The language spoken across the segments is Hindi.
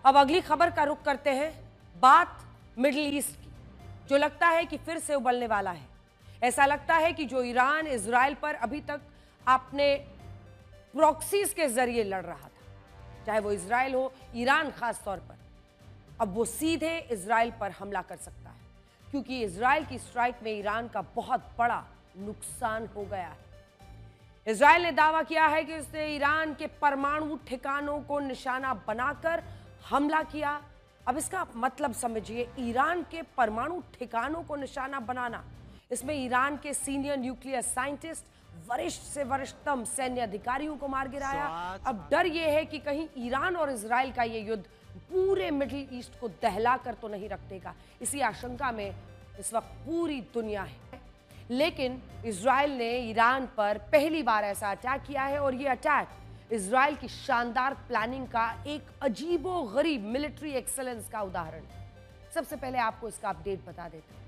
अब अगली खबर का रुख करते हैं, बात मिडिल ईस्ट की, जो लगता है कि फिर से उबलने वाला है। ऐसा लगता है कि जो ईरान इजराइल पर अभी तक अपने प्रॉक्सीज के जरिए लड़ रहा था, चाहे वो इजराइल हो, ईरान खास तौर पर, अब वो सीधे इजराइल पर हमला कर सकता है, क्योंकि इजराइल की स्ट्राइक में ईरान का बहुत बड़ा नुकसान हो गया है। इजराइल ने दावा किया है कि उसने ईरान के परमाणु ठिकानों को निशाना बनाकर हमला किया। अब इसका मतलब समझिए, ईरान के परमाणु ठिकानों को निशाना बनाना, इसमें ईरान के सीनियर न्यूक्लियर साइंटिस्ट, वरिष्ठ से वरिष्ठतम सैन्य अधिकारियों को मार गिराया। अब डर यह है कि कहीं ईरान और इजराइल का यह युद्ध पूरे मिडिल ईस्ट को दहला कर तो नहीं रख देगा। इसी आशंका में इस वक्त पूरी दुनिया है। लेकिन इजराइल ने ईरान पर पहली बार ऐसा अटैक किया है, और यह अटैक इजराइल की शानदार प्लानिंग का एक अजीबोगरीब मिलिट्री एक्सेलेंस का उदाहरण है। सबसे पहले आपको इसका अपडेट बता देते हैं।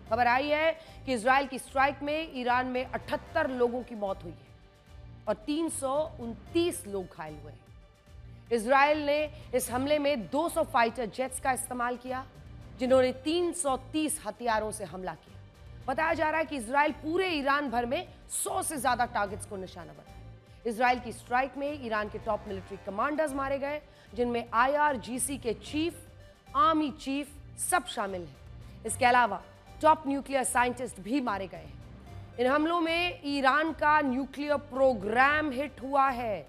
खबर आई है कि इजराइल की स्ट्राइक में ईरान में 78 लोगों की मौत हुई है और 329 लोग घायल हुए हैं। इजराइल ने इस हमले में 200 फाइटर जेट्स का इस्तेमाल किया, जिन्होंने 330 हथियारों से हमला किया। बताया जा रहा है कि इजराइल पूरे ईरान भर में 100 से ज्यादा टारगेट्स को निशाना बनाया। इजराइल की स्ट्राइक में ईरान के टॉप मिलिट्री कमांडर्स मारे गए, जिनमें IRGC के चीफ, आर्मी चीफ सब शामिल हैं। इसके अलावा टॉप न्यूक्लियर साइंटिस्ट भी मारे गए हैं। इन हमलों में ईरान का न्यूक्लियर प्रोग्राम हिट हुआ है।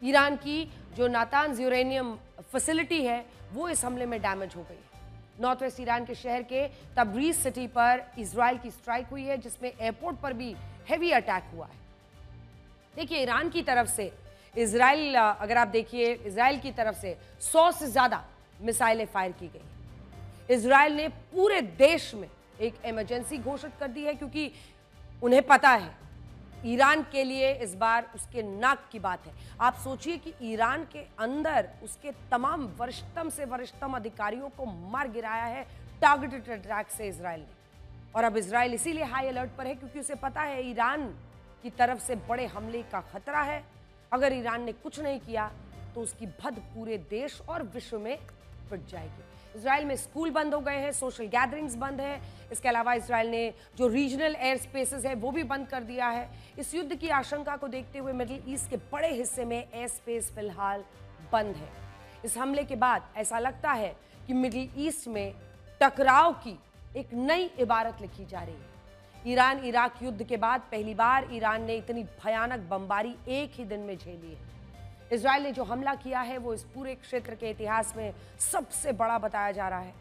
ईरान की जो नातांज यूरेनियम फैसिलिटी है, वो इस हमले में डैमेज हो गई है। नॉर्थ वेस्ट ईरान के शहर के तबरीज सिटी पर इजराइल की स्ट्राइक हुई है, जिसमें एयरपोर्ट पर भी हेवी अटैक हुआ है। देखिए, ईरान की तरफ से इजराइल, अगर आप देखिए, इजराइल की तरफ से 100 से ज्यादा मिसाइलें फायर की गई। इजराइल ने पूरे देश में एक इमरजेंसी घोषित कर दी है, क्योंकि उन्हें पता है ईरान के लिए इस बार उसके नाक की बात है। आप सोचिए कि ईरान के अंदर उसके तमाम वरिष्ठतम से वरिष्ठतम अधिकारियों को मार गिराया है टारगेटेड अटैक से इजराइल ने। और अब इजराइल इसीलिए हाई अलर्ट पर है, क्योंकि उसे पता है ईरान की तरफ से बड़े हमले का खतरा है। अगर ईरान ने कुछ नहीं किया तो उसकी भद पूरे देश और विश्व में पिट जाएगी। इजराइल में स्कूल बंद हो गए हैं, सोशल गैदरिंग्स बंद है। इसके अलावा इजराइल ने जो रीजनल एयर स्पेसेस है वो भी बंद कर दिया है। इस युद्ध की आशंका को देखते हुए मिडिल ईस्ट के बड़े हिस्से में एयर स्पेस फिलहाल बंद है। इस हमले के बाद ऐसा लगता है कि मिडिल ईस्ट में टकराव की एक नई इबारत लिखी जा रही है। ईरान इराक युद्ध के बाद पहली बार ईरान ने इतनी भयानक बमबारी एक ही दिन में झेली है। इजराइल ने जो हमला किया है वो इस पूरे क्षेत्र के इतिहास में सबसे बड़ा बताया जा रहा है।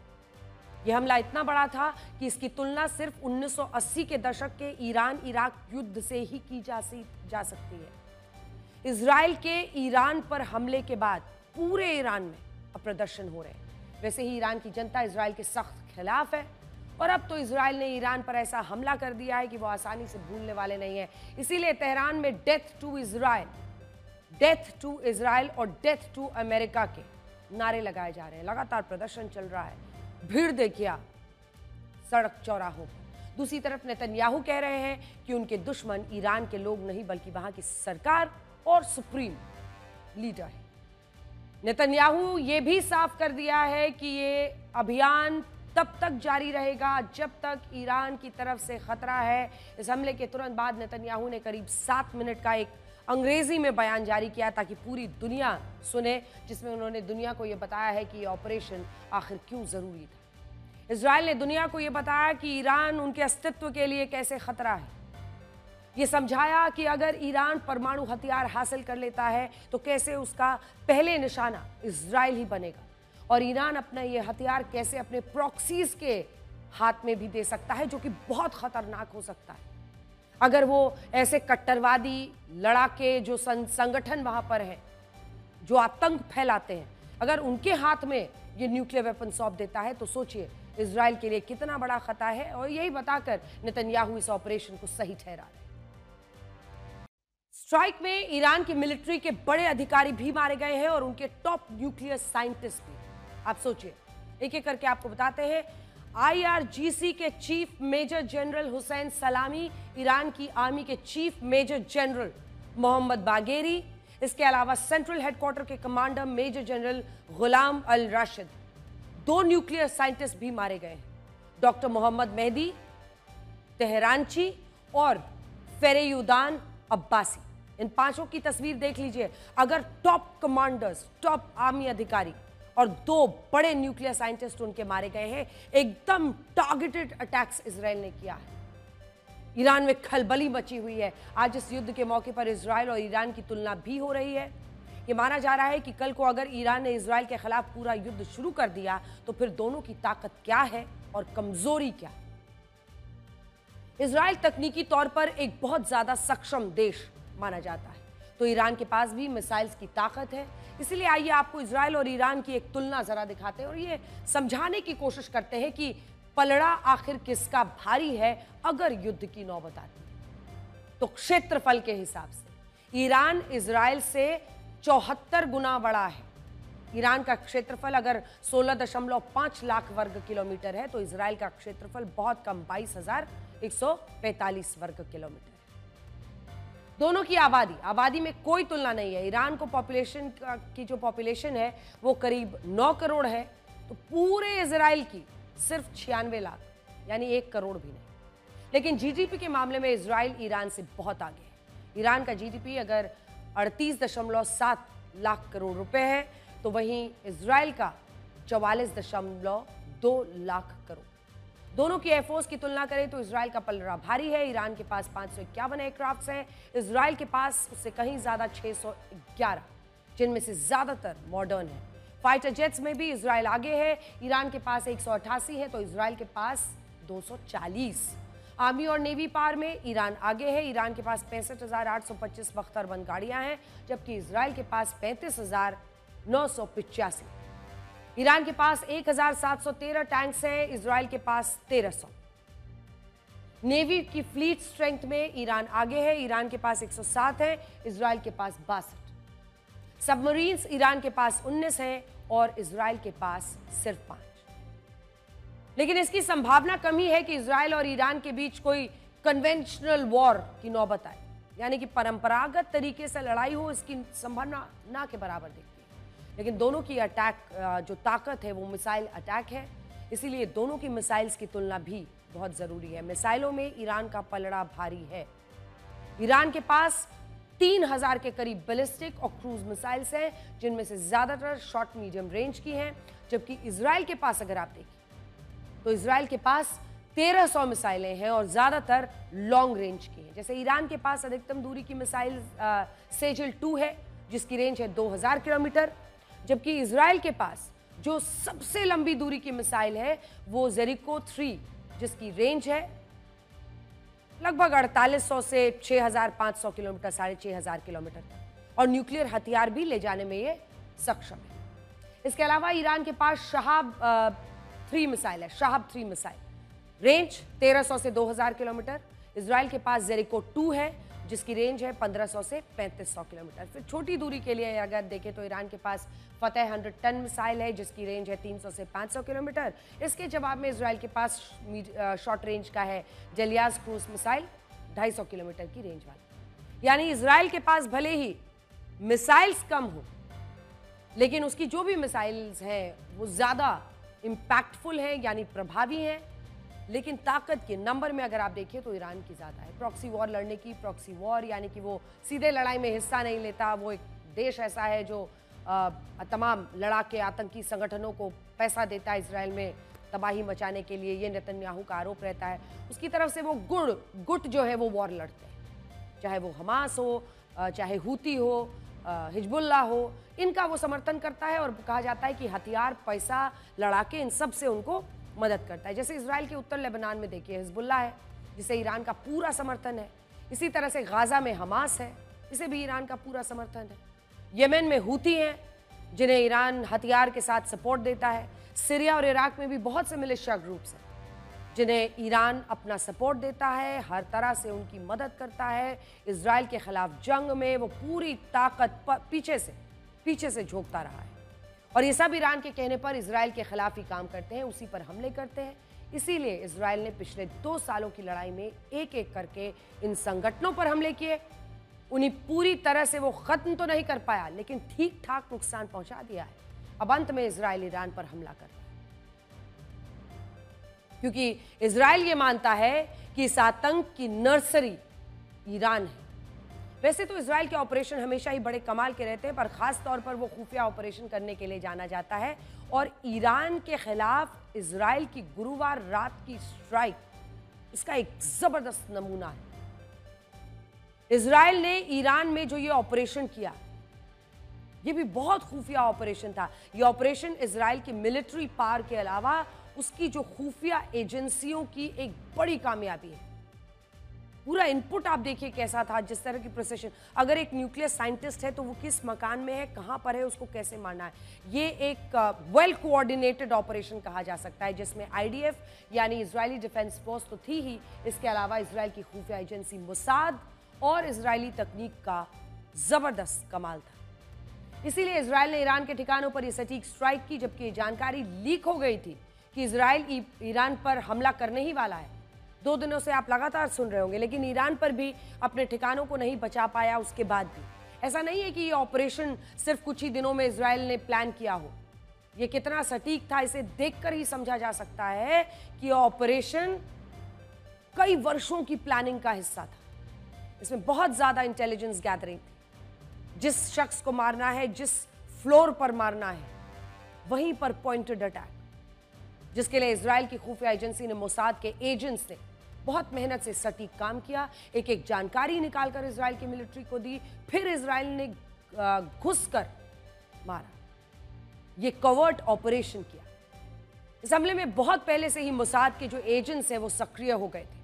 यह हमला इतना बड़ा था कि इसकी तुलना सिर्फ 1980 के दशक के ईरान इराक युद्ध से ही की जा सकती है। इजराइल के ईरान पर हमले के बाद पूरे ईरान में अब प्रदर्शन हो रहे हैं। वैसे ही ईरान की जनता इजराइल के सख्त खिलाफ है, और अब तो इजराइल ने ईरान पर ऐसा हमला कर दिया है कि वो आसानी से भूलने वाले नहीं है। इसीलिए तेहरान में death to Israel, death to Israel और डेथ टू अमेरिका के नारे लगाए जा रहे हैं। लगातार प्रदर्शन चल रहा है, भीड़ देखिए आप सड़क चौराहों पर। दूसरी तरफ नेतन्याहू कह रहे हैं कि उनके दुश्मन ईरान के लोग नहीं बल्कि वहां की सरकार और सुप्रीम लीडर है। नेतन्याहू ये भी साफ कर दिया है कि ये अभियान तब तक जारी रहेगा जब तक ईरान की तरफ से खतरा है। इस हमले के तुरंत बाद नेतन्याहू ने करीब 7 मिनट का एक अंग्रेजी में बयान जारी किया ताकि पूरी दुनिया सुने, जिसमें उन्होंने दुनिया को यह बताया है कि यह ऑपरेशन आखिर क्यों जरूरी था। इजराइल ने दुनिया को यह बताया कि ईरान उनके अस्तित्व के लिए कैसे खतरा है। यह समझाया कि अगर ईरान परमाणु हथियार हासिल कर लेता है तो कैसे उसका पहले निशाना इजराइल ही बनेगा, और ईरान अपना यह हथियार कैसे अपने प्रॉक्सीज के हाथ में भी दे सकता है, जो कि बहुत खतरनाक हो सकता है। अगर वो ऐसे कट्टरवादी लड़ाके जो संगठन वहां पर है, जो आतंक फैलाते हैं, अगर उनके हाथ में ये न्यूक्लियर वेपन सौंप देता है तो सोचिए इजराइल के लिए कितना बड़ा खतरा है। और यही बताकर नेतन्याहू इस ऑपरेशन को सही ठहरा रहे हैं। स्ट्राइक में ईरान की मिलिट्री के बड़े अधिकारी भी मारे गए हैं और उनके टॉप न्यूक्लियर साइंटिस्ट भी। आप सोचिए, एक एक करके आपको बताते हैं। IRGC के चीफ मेजर जनरल हुसैन सलामी, ईरान की आर्मी के chief major general Mohammad Bagheri, इसके अलावा सेंट्रल हेडक्वार्टर के commander major general Gholam Ali Rashid, 2 nuclear scientist भी मारे गए हैं, डॉक्टर मोहम्मद मेहदी तेहरानची और फेरेयुदान अब्बासी। इन 5 की तस्वीर देख लीजिए। अगर टॉप कमांडर्स, टॉप आर्मी अधिकारी और 2 बड़े न्यूक्लियर साइंटिस्ट उनके मारे गए हैं। एकदम टारगेटेड अटैक्स इजराइल ने किया है। ईरान में खलबली मची हुई है। आज इस युद्ध के मौके पर इजराइल और ईरान की तुलना भी हो रही है। ये माना जा रहा है कि कल को अगर ईरान ने इजराइल के खिलाफ पूरा युद्ध शुरू कर दिया तो फिर दोनों की ताकत क्या है और कमजोरी क्या है। इजराइल तकनीकी तौर पर एक बहुत ज्यादा सक्षम देश माना जाता है, तो ईरान के पास भी मिसाइल्स की ताकत है। इसलिए आइए आपको इजराइल और ईरान की एक तुलना जरा दिखाते हैं और ये समझाने की कोशिश करते हैं कि पलड़ा आखिर किसका भारी है अगर युद्ध की नौबत आती है। तो क्षेत्रफल के हिसाब से ईरान इजराइल से 74 गुना बड़ा है। ईरान का क्षेत्रफल अगर 16.5 लाख वर्ग किलोमीटर है तो इजराइल का क्षेत्रफल बहुत कम 22,145 वर्ग किलोमीटर। दोनों की आबादी में कोई तुलना नहीं है। ईरान को पॉपुलेशन की जो पॉपुलेशन है वो करीब 9 करोड़ है, तो पूरे इजराइल की सिर्फ 96 लाख, यानी 1 करोड़ भी नहीं। लेकिन जीडीपी के मामले में इजराइल ईरान से बहुत आगे है। ईरान का जीडीपी अगर 38.7 लाख करोड़ रुपए है तो वहीं इजराइल का 44.2 लाख करोड़। दोनों की एयरफोर्स की तुलना करें तो इजराइल का पलड़ा भारी है। ईरान के पास 551 एयरक्राफ्ट्स हैं, इजराइल के पास उससे कहीं ज्यादा 611, जिनमें से ज्यादातर मॉडर्न है। फाइटर जेट्स में भी इजराइल आगे है। ईरान के पास 188 है तो इजराइल के पास 240। आर्मी और नेवी पावर में ईरान आगे है। ईरान के पास 65,825 बख्तरबंद गाड़ियां हैं, जबकि इजराइल के पास 35,985। ईरान के पास 1,713 टैंक्स हैं, इजराइल के पास 1,300। नेवी की फ्लीट स्ट्रेंथ में ईरान आगे है। ईरान के पास 107 है, इजराइल के पास 62। सबमरीन्स ईरान के पास 19 हैं और इजराइल के पास सिर्फ 5। लेकिन इसकी संभावना कम ही है कि इजराइल और ईरान के बीच कोई कन्वेंशनल वॉर की नौबत आए, यानी कि परंपरागत तरीके से लड़ाई हो, इसकी संभावना ना के बराबर दिखती है। लेकिन दोनों की अटैक जो ताकत है वो मिसाइल अटैक है, इसीलिए दोनों की मिसाइल्स की तुलना भी बहुत जरूरी है। मिसाइलों में ईरान का पलड़ा भारी है। ईरान के पास 3000 के करीब बैलिस्टिक और क्रूज मिसाइल्स हैं, जिनमें से ज्यादातर शॉर्ट मीडियम रेंज की हैं, जबकि इजराइल के पास अगर आप देखें तो इजराइल के पास 1300 मिसाइलें हैं और ज्यादातर लॉन्ग रेंज की हैं। जैसे ईरान के पास अधिकतम दूरी की मिसाइल सेजल 2 है, जिसकी रेंज है 2000 किलोमीटर, जबकि इजराइल के पास जो सबसे लंबी दूरी की मिसाइल है वो जेरिको 3, जिसकी रेंज है लगभग 4800 से 6500 किलोमीटर, 6500 किलोमीटर तक, और न्यूक्लियर हथियार भी ले जाने में ये सक्षम है। इसके अलावा ईरान के पास शहाब 3 मिसाइल है, शहाब 3 मिसाइल, रेंज 1300 से 2000 किलोमीटर। इजराइल के पास जेरिको 2 है, जिसकी रेंज है 1500 से 3500 किलोमीटर। फिर छोटी दूरी के लिए अगर देखें तो ईरान के पास फतेह 110 मिसाइल है, जिसकी रेंज है 300 से 500 किलोमीटर। इसके जवाब में इजराइल के पास शॉर्ट रेंज का है जलियाज क्रूज मिसाइल, 250 किलोमीटर की रेंज वाला। यानी इजराइल के पास भले ही मिसाइल्स कम हो, लेकिन उसकी जो भी मिसाइल्स हैं वो ज्यादा इंपैक्टफुल हैं, यानी प्रभावी हैं। लेकिन ताकत के नंबर में अगर आप देखिए तो ईरान की ज़्यादा है। प्रॉक्सी वॉर लड़ने की, प्रॉक्सी वॉर यानी कि वो सीधे लड़ाई में हिस्सा नहीं लेता, वो एक देश ऐसा है जो तमाम लड़ाके आतंकी संगठनों को पैसा देता है इसराइल में तबाही मचाने के लिए, ये नेतन्याहू का आरोप रहता है। उसकी तरफ से वो गुट जो है वो वॉर लड़ते हैं, चाहे वो हमास हो, चाहे हूती हो, हिजबुल्ला हो, इनका वो समर्थन करता है। और कहा जाता है कि हथियार, पैसा, लड़ाके, इन सब से उनको मदद करता है। जैसे इजराइल के उत्तर लेबनान में देखिए हिजबुल्ला है, जिसे ईरान का पूरा समर्थन है। इसी तरह से गाजा में हमास है, इसे भी ईरान का पूरा समर्थन है। यमन में हूती हैं, जिन्हें ईरान हथियार के साथ सपोर्ट देता है। सीरिया और इराक में भी बहुत से मिलिशिया ग्रुप्स हैं, जिन्हें ईरान अपना सपोर्ट देता है, हर तरह से उनकी मदद करता है। इजराइल के खिलाफ जंग में वो पूरी ताकत पीछे से झोंकता रहा है, और ये सब ईरान के कहने पर इजराइल के खिलाफ ही काम करते हैं, उसी पर हमले करते हैं। इसीलिए इजराइल ने पिछले 2 सालों की लड़ाई में एक एक करके इन संगठनों पर हमले किए, उन्हें पूरी तरह से वो खत्म तो नहीं कर पाया, लेकिन ठीक ठाक नुकसान पहुंचा दिया है। अब अंत में इजराइल ईरान पर हमला कर रहा है, क्योंकि इजराइल ये मानता है कि इस आतंक की नर्सरी ईरान है। वैसे तो इजराइल के ऑपरेशन हमेशा ही बड़े कमाल के रहते हैं, पर खास तौर पर वो खुफिया ऑपरेशन करने के लिए जाना जाता है। और ईरान के खिलाफ इजराइल की गुरुवार रात की स्ट्राइक इसका एक जबरदस्त नमूना है। इजराइल ने ईरान में जो ये ऑपरेशन किया, ये भी बहुत खुफिया ऑपरेशन था। ये ऑपरेशन इजराइल की मिलिट्री पावर के अलावा उसकी जो खुफिया एजेंसियों की एक बड़ी कामयाबी है। पूरा इनपुट आप देखिए कैसा था, जिस तरह की प्रिसिशन। अगर एक न्यूक्लियर साइंटिस्ट है तो वो किस मकान में है, कहां पर है, उसको कैसे मारना है। ये एक वेल कोऑर्डिनेटेड ऑपरेशन कहा जा सकता है, जिसमें आईडीएफ यानी इजरायली डिफेंस फोर्स तो थी ही, इसके अलावा इजराइल की खुफिया एजेंसी मोसाद और इजरायली तकनीक का जबरदस्त कमाल था। इसीलिए इजराइल ने ईरान के ठिकानों पर यह सटीक स्ट्राइक की, जबकि जानकारी लीक हो गई थी कि इजराइल ईरान पर हमला करने ही वाला है। 2 दिनों से आप लगातार सुन रहे होंगे, लेकिन ईरान पर भी अपने ठिकानों को नहीं बचा पाया। उसके बाद भी ऐसा नहीं है कि ये ऑपरेशन सिर्फ कुछ ही दिनों में इजराइल ने प्लान किया हो। ये कितना सटीक था, इसे देखकर ही समझा जा सकता है कि ऑपरेशन कई वर्षों की प्लानिंग का हिस्सा था। इसमें बहुत ज्यादा इंटेलिजेंस गैदरिंग थी। जिस शख्स को मारना है, जिस फ्लोर पर मारना है, वहीं पर पॉइंटेड अटैक, जिसके लिए इजराइल की खुफिया एजेंसी ने, मोसाद के एजेंट्स ने बहुत मेहनत से सटीक काम किया। एक एक जानकारी निकालकर इजराइल की मिलिट्री को दी, फिर इजराइल ने घुसकर मारा। ये कवर्ट ऑपरेशन किया। इस हमले में बहुत पहले से ही मोसाद के जो एजेंट्स हैं वो सक्रिय हो गए थे।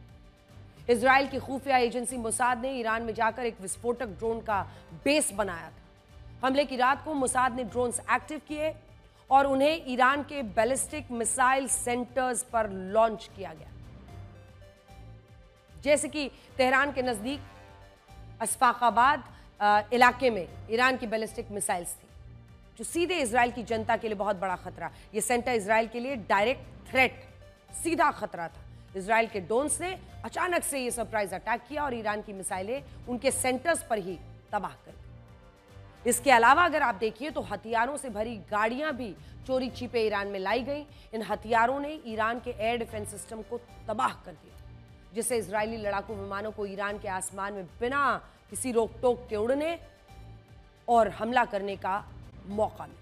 इजराइल की खुफिया एजेंसी मोसाद ने ईरान में जाकर एक विस्फोटक ड्रोन का बेस बनाया था। हमले की रात को मोसाद ने ड्रोन्स एक्टिव किए और उन्हें ईरान के बैलिस्टिक मिसाइल सेंटर्स पर लॉन्च किया गया, जैसे कि तेहरान के नजदीक अस्फाकाबाद इलाके में ईरान की बैलिस्टिक मिसाइल्स थी, जो सीधे इजराइल की जनता के लिए बहुत बड़ा खतरा। यह सेंटर इजराइल के लिए डायरेक्ट थ्रेट, सीधा खतरा था। इजराइल के ड्रोन्स ने अचानक से यह सरप्राइज अटैक किया और ईरान की मिसाइलें उनके सेंटर्स पर ही तबाह कर दी। इसके अलावा अगर आप देखिए तो हथियारों से भरी गाड़ियां भी चोरी छिपे ईरान में लाई गई। इन हथियारों ने ईरान के एयर डिफेंस सिस्टम को तबाह कर दिया, जिससे इजरायली लड़ाकू विमानों को ईरान के आसमान में बिना किसी रोक टोक के उड़ने और हमला करने का मौका मिला।